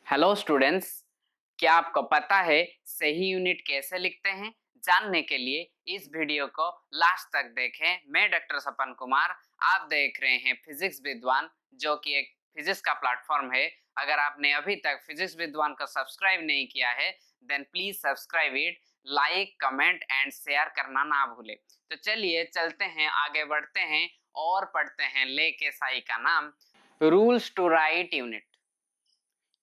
Hello students, क्या आपको पता है सही यूनिट कैसे लिखते हैं? जानने के लिए इस वीडियो को लास्ट तक देखें। मैं डॉक्टर सपन कुमार, आप देख रहे हैं फिजिक्स विद्वान, जो कि एक फिजिक्स का प्लेटफॉर्म है। अगर आपने अभी तक फिजिक्स विद्वान को सब्सक्राइब नहीं किया है, then please subscribe it, like, comment and share करना ना भूले। तो चलिए चलते हैं, आगे बढ़ते हैं और पढ़ते हैं लेके साई का नाम, rules to write unit.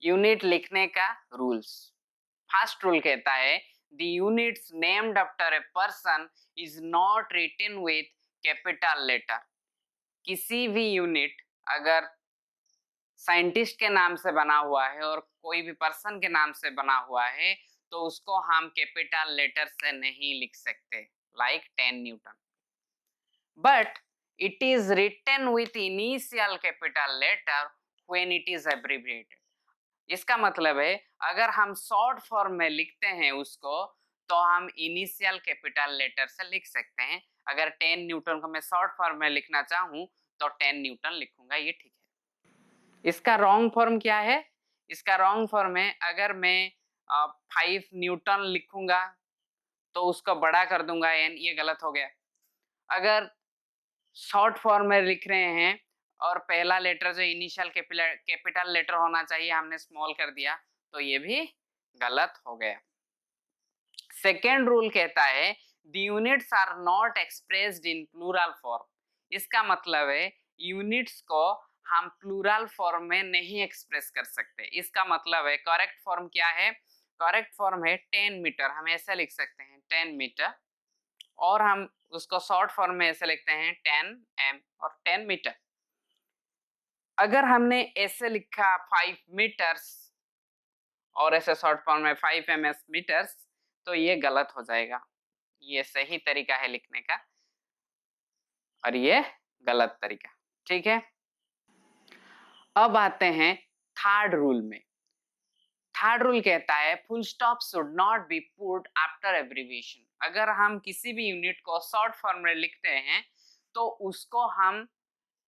Unit लिखने का रूल्स। फर्स्ट रूल कहता है the units named after a person is not written with capital letter. किसी भी यूनिट अगर साइंटिस्ट के नाम से बना हुआ है और कोई भी पर्सन के नाम से बना हुआ है तो उसको हम कैपिटल लेटर से नहीं लिख सकते, like 10 newton. But it is written with initial capital letter when it is abbreviated. इसका मतलब है अगर हम शॉर्ट फॉर्म में लिखते हैं उसको तो हम इनिशियल कैपिटल लेटर से लिख सकते हैं। अगर 10 न्यूटन को मैं शॉर्ट फॉर्म में लिखना चाहूं तो 10 न्यूटन लिखूंगा, ये ठीक है। इसका रॉन्ग फॉर्म क्या है? इसका रॉन्ग फॉर्म है अगर मैं 5 न्यूटन लिखूंगा तो उसको बड़ा कर दूंगा एन, ये गलत हो गया। अगर शॉर्ट फॉर्म में लिख रहे हैं और पहला लेटर जो इनिशियल कैपिटल लेटर होना चाहिए हमने स्मॉल कर दिया तो ये भी गलत हो गया। सेकेंड रूल कहता है the units are not expressed in plural form. इसका मतलब है यूनिट्स को हम प्लूरल फॉर्म में नहीं एक्सप्रेस कर सकते। इसका मतलब है करेक्ट फॉर्म क्या है? करेक्ट फॉर्म है 10 मीटर, हम ऐसे लिख सकते हैं 10 मीटर। और हम उसको शॉर्ट फॉर्म में ऐसे लिखते हैं 10 एम और 10 मीटर। अगर हमने ऐसे लिखा 5 मीटर्स और ऐसे शॉर्ट फॉर्म में 5 एमएस मीटर्स तो ये गलत हो जाएगा। ये सही तरीका है लिखने का और ये गलत तरीका, ठीक है। अब आते हैं थर्ड रूल में। थर्ड रूल कहता है full stop should not be put after abbreviation. अगर हम किसी भी यूनिट को शॉर्ट फॉर्म में लिखते हैं तो उसको हम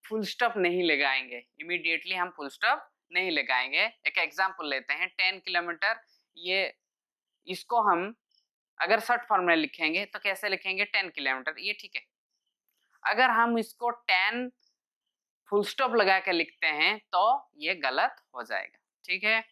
फुल स्टॉप नहीं लगाएंगे, इमीडिएटली हम फुल स्टॉप नहीं लगाएंगे। एक एग्जांपल लेते हैं 10 किलोमीटर, ये इसको हम अगर शॉर्ट फॉर्म में लिखेंगे तो कैसे लिखेंगे 10 किलोमीटर, ये ठीक है। अगर हम इसको 10 फुल स्टॉप लगा के लिखते हैं तो ये गलत हो जाएगा, ठीक है।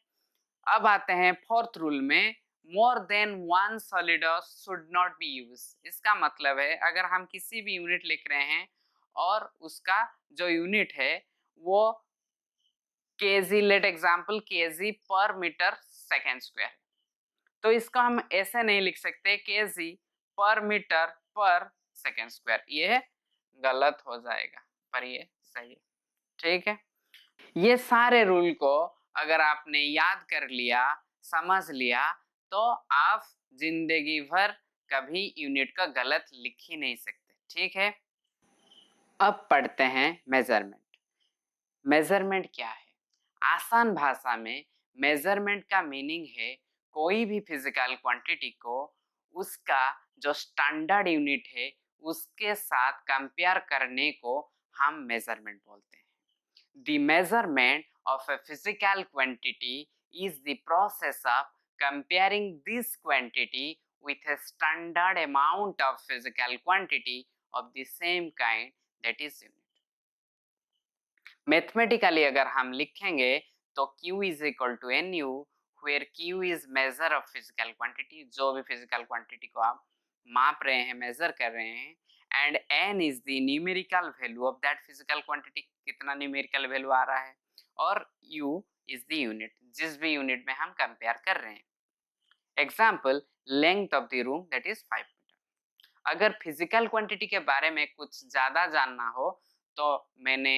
अब आते हैं फोर्थ रूल में, more than one solid should not be use. इसका मतलब है अगर हम किसी भी यूनिट लिख रहे हैं और उसका जो यूनिट है वो केजी, लेट एग्जांपल केजी पर मीटर सेकेंड स्क्वायर, तो इसको हम ऐसे नहीं लिख सकते केजी पर मीटर पर सेकेंड स्क्वायर, ये गलत हो जाएगा, पर ये सही है, ठीक है। ये सारे रूल को अगर आपने याद कर लिया, समझ लिया तो आप जिंदगी भर कभी यूनिट का गलत लिख ही नहीं सकते, ठीक है। अब पढ़ते हैं मेजरमेंट। मेजरमेंट क्या है? आसान भाषा में मेजरमेंट का मीनिंग है कोई भी फिजिकल क्वांटिटी को उसका जो स्टैंडर्ड यूनिट है उसके साथ कंपेयर करने को हम मेजरमेंट बोलते हैं। The measurement of a physical quantity is the process of comparing this quantity with a standard amount of physical quantity of the same kind, that is unit. Mathematically अगर हम लिखेंगे तो Q is equal to NU, where Q is measure of physical quantity, जो भी physical quantity को आप माप रहे हैं, मेजर कर रहे हैं, and N is the numerical value of that physical quantity, कितना न्यूमेरिकल वैल्यू आ रहा है, और U is the unit, जिस भी यूनिट में हम कंपेयर कर रहे हैं। Example, length of the room that is 5 metre. अगर फिजिकल क्वांटिटी के बारे में कुछ ज़्यादा जानना हो तो मैंने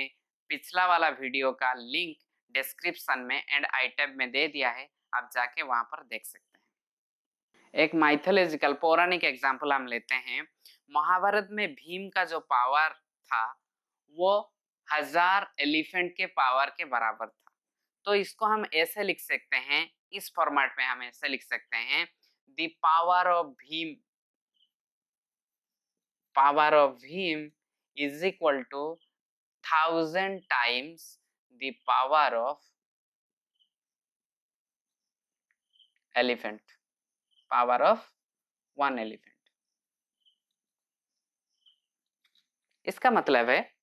पिछला वाला वीडियो का लिंक डिस्क्रिप्शन में एंड आई टैब में दे दिया है, आप जाके वहां पर देख सकते हैं। एक माइथोलॉजिकल पौराणिक एग्जाम्पल हम लेते हैं। महाभारत में भीम का जो पावर था वो 1000 एलिफेंट के पावर के बराबर था। तो इसको हम ऐसे लिख सकते हैं, इस फॉर्मेट में हम ऐसे लिख सकते हैं, the power of Bhim is equal to 1000 times the power of elephant, power of 1 elephant. इसका मतलब है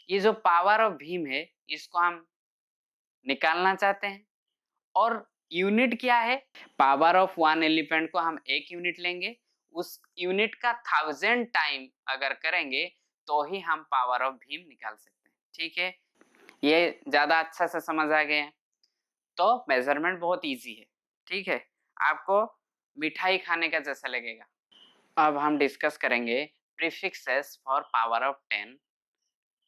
ये जो पावर ऑफ भीम है इसको हम निकालना चाहते हैं और यूनिट क्या है, पावर ऑफ 1 एलिफेंट को हम 1 यूनिट लेंगे, उस यूनिट का 1000 टाइम अगर करेंगे तो ही हम पावर ऑफ भीम निकाल सकते हैं। ठीक है, ये ज्यादा अच्छा से समझ आ गया है। तो मेजरमेंट बहुत इजी है। ठीक है, आपको मिठाई खाने का जैसा लगेगा। अब हम डिस्कस करेंगे प्रीफिक्सेस फॉर पावर ऑफ 10।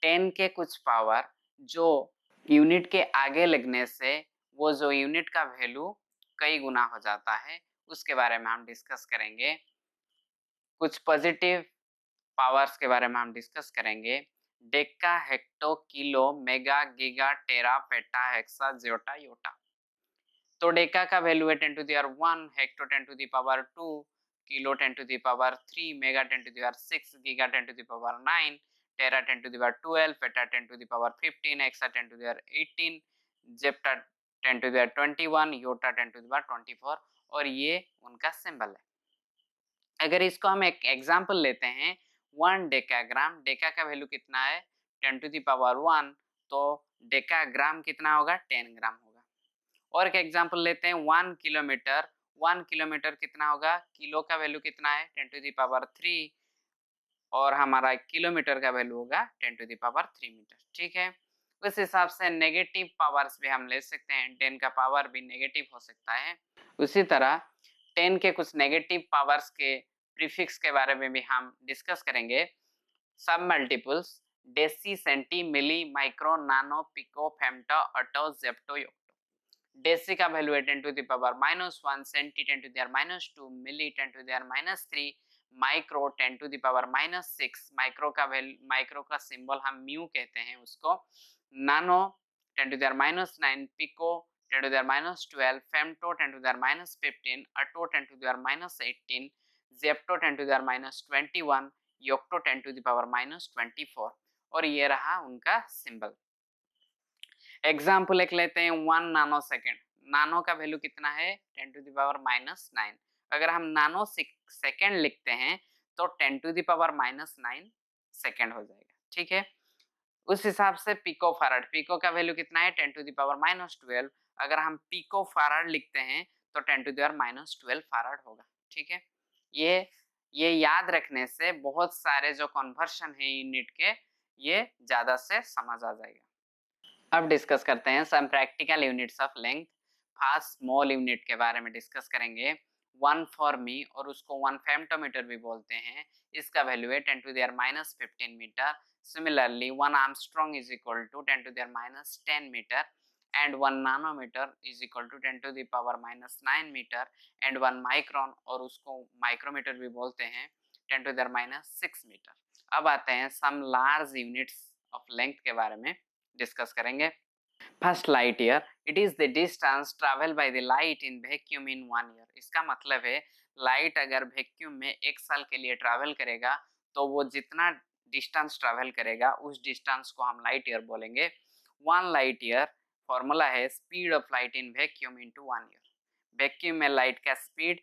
10 के कुछ पावर जो यूनिट के आगे लगने से वो जो यूनिट का वैल्यू कई गुना हो जाता है, उसके बारे में हम डिस्कस करेंगे। कुछ पॉजिटिव पावर्स के बारे में हम डिस्कस करेंगे। Deca, hecto, kilo, mega, giga, tera, peta, hexa, zetta, yotta. तो डेका का वैल्यू है 10 to the power 1, hecto 10 to the power 2, kilo 10 to the power 3, mega 10 to the power 6, giga 10 to the power 9, tera 10 to the power 12, peta 10 to the power 15, hexa 10 to the power 18, zepta 10 to the power 21, yotta 10 to the power 24 और ये उनका symbol है। अगर इसको हम एक example लेते हैं, 1 डेकाग्राम, डेका का वैल्यू कितना है 10 to the power 1, तो डेकाग्राम कितना होगा 10 ग्राम होगा। और एक एग्जांपल लेते हैं 1 किलोमीटर, 1 किलोमीटर कितना होगा, किलो का वैल्यू कितना है 10 to the power 3 और हमारा किलोमीटर का वैल्यू होगा 10 to the power 3 मीटर। ठीक है, उस हिसाब से नेगेटिव पावर्स भी हम ले सकते हैं, 10 का पावर भी नेगेटिव हो सकता है। उसी तरह 10 के कुछ नेगेटिव पावर्स के प्रीफिक्स के बारे में भी हम डिस्कस करेंगे। सब multiples deci, centi, milli, micro, nano, pico, femto, atto, zepto, yocto. Deci का वैल्यू है 10 to the power -1, centi 10 to the power -2, milli 10 to the power -3, micro 10 to the power -6, micro का सिंबल हम mu कहते हैं उसको, nano 10 to the power -9, pico 10 to the power -12, femto 10 to the power -15, अटो 10 to the power -18, Zepto 10 to the power -21, योक्टो 10 to the power -24 और ये रहा उनका सिंबल। एग्जाम्पल एक लेते हैं 1 नानो सेकेंड। नानो का वैल्यू कितना है 10 to the power -9। अगर हम नानो सेकेंड लिखते हैं तो 10 to the power -9 सेकेंड हो जाएगा। ठीक है, उस हिसाब से पिको फैराड, पिको का वैल्यू कितना है 10 to the power -12। अगर हम पिको फैराड लिखते हैं तो 10 to the power -12 फैराड होगा। ठीक है, ये याद रखने से बहुत सारे जो कन्वर्शन है यूनिट के, ये ज्यादा से समझ आ जाएगा। अब डिस्कस करते हैं some practical units of length. First small unit के बारे में डिस्कस करेंगे। 1 फॉर मी और उसको 1 फेम्टोमीटर भी बोलते हैं, इसका वैल्यू है 10 to the power -15 metre. Similarly 1 Armstrong is equal to 10 to the power -10 metre and 1 nanometre is equal to 10 to the power -9 metre and 1 micron और उसको माइक्रोमीटर भी बोलते हैं 10 to the power -6 मीटर। अब आते हैं some large units of length के बारे में डिस्कस करेंगे। First light year, it is the distance travel by the light in vacuum in 1 year. इसका मतलब है लाइट अगर वैक्यूम में 1 साल के लिए ट्रैवल करेगा तो वो जितना डिस्टेंस ट्रैवल करेगा उस डिस्टेंस को हम लाइट ईयर बोलेंगे। 1 लाइट ईयर फॉर्मूला है speed of light in vacuum into 1 year. Vacuum में लाइट का स्पीड,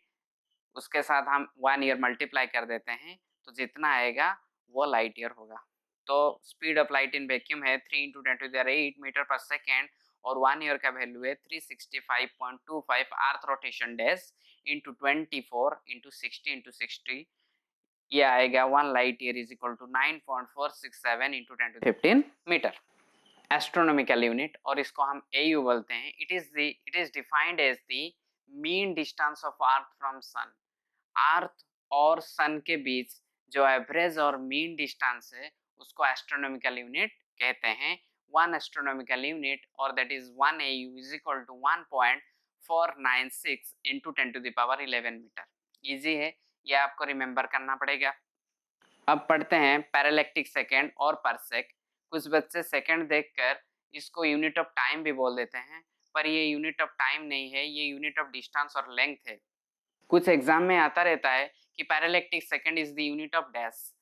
उसके साथ हम 1 ईयर मल्टीप्लाई कर देते हैं तो जितना आएगा वो लाइट ईयर होगा। तो speed of light in vacuum है 3 × 10 to the power 8 metre per second और 1 ईयर का वैल्यू है 365.25 earth rotation days into 24 into 60 into 60। ये आएगा 1 light year is equal to 9.467 into 10 to the 15 metre. Astronomical unit और इसको हम AU बोलते हैं। It is defined as the mean distance of earth from सन। अर्थ और सन के बीच जो एवरेज और मीन डिस्टेंस है उसको एस्ट्रोनॉमिकल यूनिट कहते हैं। 1 एस्ट्रोनॉमिकल यूनिट और that is 1 AU is equal to 1.496 into 10 to the power 11 metre. Easy है, ये आपको रिमेंबर करना पड़ेगा। अब पढ़ते हैं पैरालैक्टिक सेकेंड और परसेक। कुछ बच्चे सेकेंड देखकर इसको यूनिट ऑफ टाइम भी बोल देते हैं, पर ये यूनिट ऑफ टाइम नहीं है, ये यूनिट ऑफ डिस्टेंस और लेंथ है। कुछ एग्जाम में आता रहता है कि parallactic second is the unit of dash,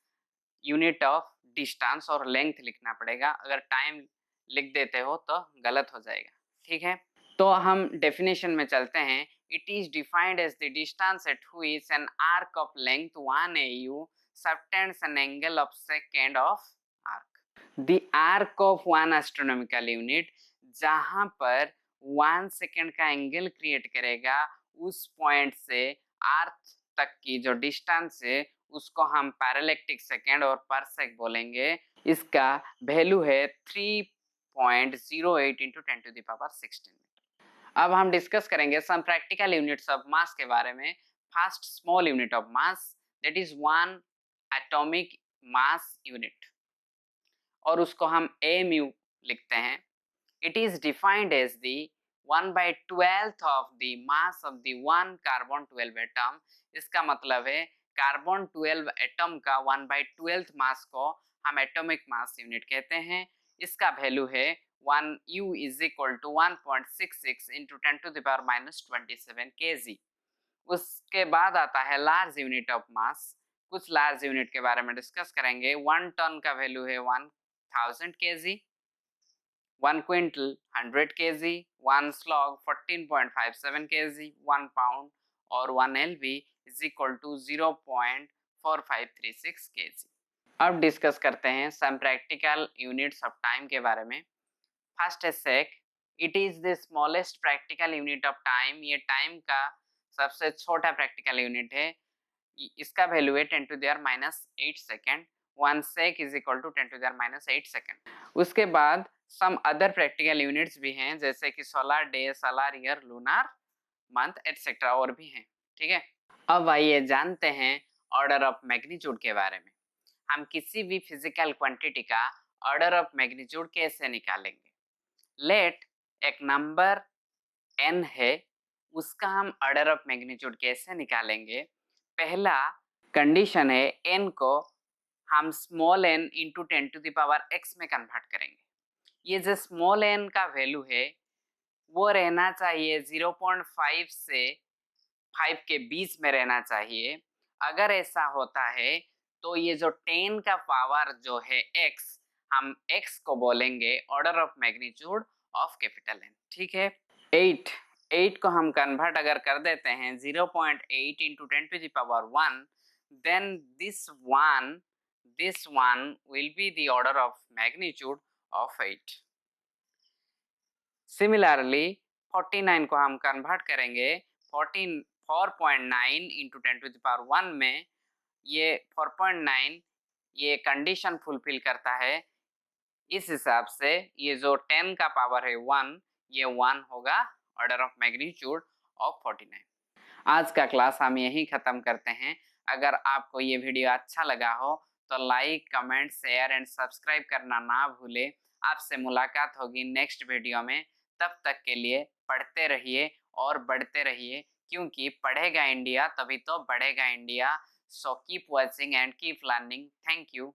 unit of distance और लेंथ लिखना पड़ेगा। अगर टाइम लिख देते हो तो गलत हो जाएगा। ठीक है, तो हम डेफिनेशन में चलते हैं। It is defined as the distance at which an arc of length 1 AU subtends an angle of second of arc. The arc of 1 astronomical unit, जहां पर 1 सेकेंड का एंगल क्रिएट करेगा, उस पॉइंट से अर्थ तक की जो डिस्टेंस है उसको हम पैरालैक्टिक सेकेंड और परसेक बोलेंगे। इसका वैल्यू है 3.08 इंटू 10⁻16 मीटर। अब हम डिस्कस करेंगे some practical units of mass के बारे में। First, small unit of mass, that is 1 atomic mass unit, और उसको हम AMU लिखते हैं। It is defined as the 1/12th of the mass of the one carbon 12 atom। इसका मतलब है कार्बन 12 एटम का 1/12th मास को हम एटॉमिक मास यूनिट कहते हैं। इसका वैल्यू है 1U is equal to 1.66 into 10⁻⁻27 kg। उसके बाद आता है लार्ज यूनिट ऑफ मास। कुछ लार्ज यूनिट के बारे में डिस्कस करेंगे। 1 टन का वैल्यू है 1000 kg, 1 quintal 100 kg, 1 slug 14.57 kg, 1 pound और 1 LV is equal to 0.4536 kg। अब डिस्कस करते हैं some practical units of time के बारे में। फर्स्ट है sec. It is the smallest practical unit of time. ये टाइम का सबसे छोटा प्रैक्टिकल यूनिट है। इसका वैल्यू है 10⁻⁻8 second. 1 sec is equal to 10⁻⁸ second. उसके बाद सम अदर प्रैक्टिकल यूनिट्स भी हैं, जैसे कि solar day, solar year, lunar month etcetera और भी हैं। ठीक है, अब आइए जानते हैं ऑर्डर ऑफ मैग्नीट्यूड के बारे में। हम किसी भी फिजिकल क्वांटिटी का ऑर्डर ऑफ मैग्नीट्यूड कैसे निकालेंगे। लेट एक नंबर n है, उसका हम ऑर्डर ऑफ मैग्नीट्यूड कैसे निकालेंगे। पहला कंडीशन है n को हम स्मॉल n इंटू 10⁻x में कन्वर्ट करेंगे। ये जो स्मॉल n का वैल्यू है वो रहना चाहिए 0.5 से 5 के बीच में रहना चाहिए। अगर ऐसा होता है तो ये जो 10 का पावर जो है x, हम x को बोलेंगे order of magnitude of capital N। ठीक है, 8 को हम कन्वर्ट अगर कर देते हैं 0.8 into 10⁻1, then this one will be the order of magnitude of 8। Similarly 49 को हम कन्वर्ट करेंगे 4.9 इंटू 10⁻1 में। ये 4.9 ये कंडीशन फुलफिल करता है। इस हिसाब से ये जो 10 का पावर है 1, ये 1 होगा ऑर्डर ऑफ मैग्नीट्यूड ऑफ 49। आज का क्लास हम यहीं ख़त्म करते हैं। अगर आपको ये वीडियो अच्छा लगा हो तो like, comment, share and subscribe करना ना भूलें। आपसे मुलाकात होगी नेक्स्ट वीडियो में। तब तक के लिए पढ़ते रहिए और बढ़ते रहिए, क्योंकि पढ़ेगा इंडिया तभी तो बढ़ेगा India. So keep watching and keep learning. Thank you.